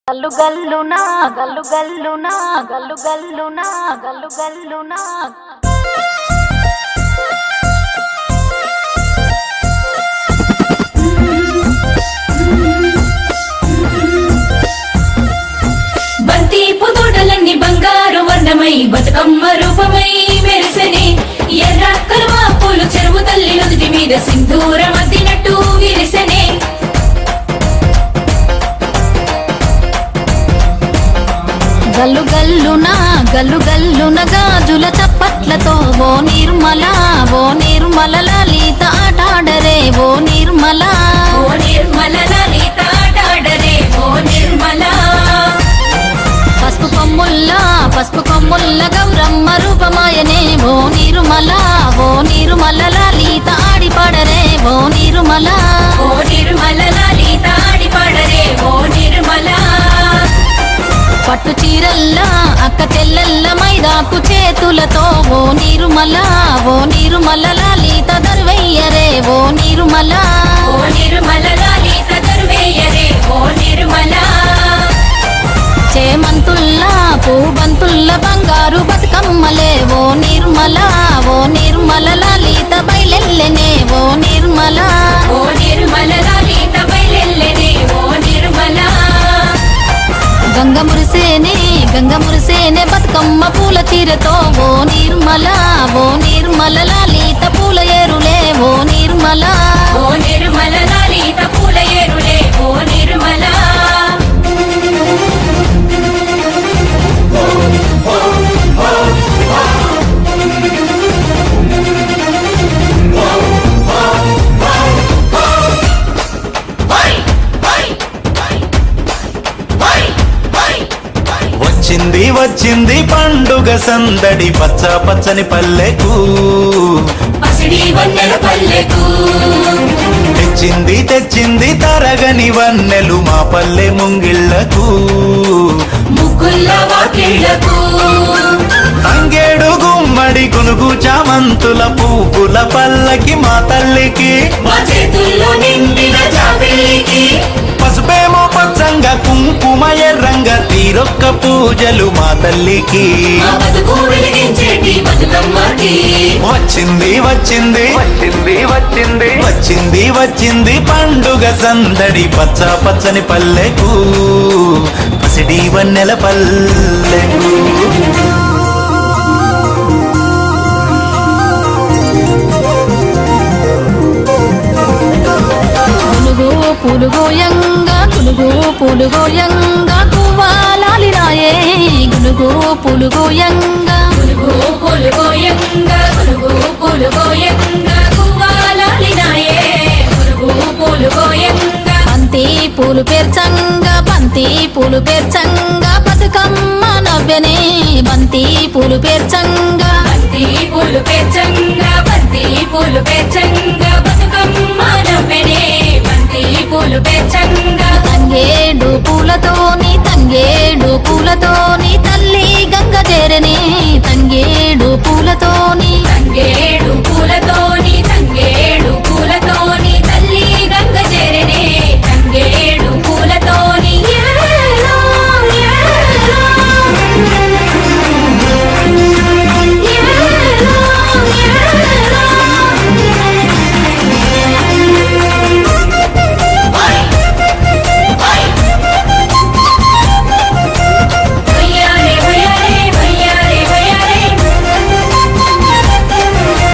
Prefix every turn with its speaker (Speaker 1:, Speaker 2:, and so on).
Speaker 1: గల్లు గల్లునా గల్లు గల్లునా గల్లు గల్లునా గల్లు గల్లునా
Speaker 2: బంతి పొదోడలన్నీ బంగారు వర్ణమై బతుకమ్మ రూపమై మెరిసెనే ఎర్ర కలువ పూలు చెరువు తల్లి నుదుటి మీద సింధూరం అద్దినట్టు విరిసెనే
Speaker 1: గల్లు గల్లునా గల్లు గల్లున గాజుల చప్పట్లతో ఓ నిర్మల లలిత ఆటాడరే ఓ నిర్మల
Speaker 2: లలిత ఆటాడరే ఓ నిర్మల
Speaker 1: పసుపు కొమ్ముల్ల గౌరమ్మ రూపమాయనే ఓ నిర్మల లలిత ఆడి పాడరే ఓ నిర్మల
Speaker 2: లలిత ఆడి పాడరే ఓ నిర్మల
Speaker 1: పట్టు చీరల్లా అక్క చెల్లెల్ల మైదాకు చేతులతో ఓ నిర్మల లలిత దర్వయ్యరే ఓ నిర్మల
Speaker 2: లలిత దర్వయ్యరే ఓ నిర్మల
Speaker 1: చేమంతుల్లా పూబంతుల్ల బంగారు బతుకమ్మలే ఓ నిర్మల లలిత బయలెల్లెనే ఓ నిర్మల
Speaker 2: లలిత బయలెల్లెనే ఓ నిర్మల
Speaker 1: గంగ మురిసేనే బతుకమ్మ పూల చీరతో ఓ నిర్మల లలిత పూల ఏరులే ఓ నిర్మల
Speaker 2: లలిత పూల ఏరులే ఓ నిర్మల
Speaker 3: వచ్చింది పండుగ సందడి పచ్చ పచ్చని పల్లెకు
Speaker 2: పసిడి వన్నెల పల్లెకు
Speaker 3: తెచ్చింది తరగని వన్నెలు మా పల్లె ముంగిళ్లకు
Speaker 2: ముగ్గుల్ల వాకిళ్లకు
Speaker 3: తంగేడు గుమ్మడి గునుగు చామంతుల పువ్వుల పల్లకి మా తల్లికి
Speaker 2: మా చేతుల్లో నిండిన జాబిల్లికి
Speaker 3: పసుపేమో పచ్చంగా కుంకుమ ఎర్రంగా తీరొక్క పూజలు మా తల్లికి
Speaker 2: మా బతుకు వెలిగించేటి బతుకమ్మకి
Speaker 3: వచ్చింది పండుగ సందడి పచ్చ పచ్చని పల్లెకు పసిడి వన్నెల పల్లెకు
Speaker 1: పులుగోయంగా కువ్వాలాలిరాయే గునుగు పులుగోయంగా బంతి పూలు పేర్చంగా బతుకమ్మ నవ్వెనే బంతి పూలు పేర్చంగా
Speaker 2: బతుకమ్మ నవ్వెనే బంతి పూలు పేర్చంగా
Speaker 1: తంగేడు పూలతో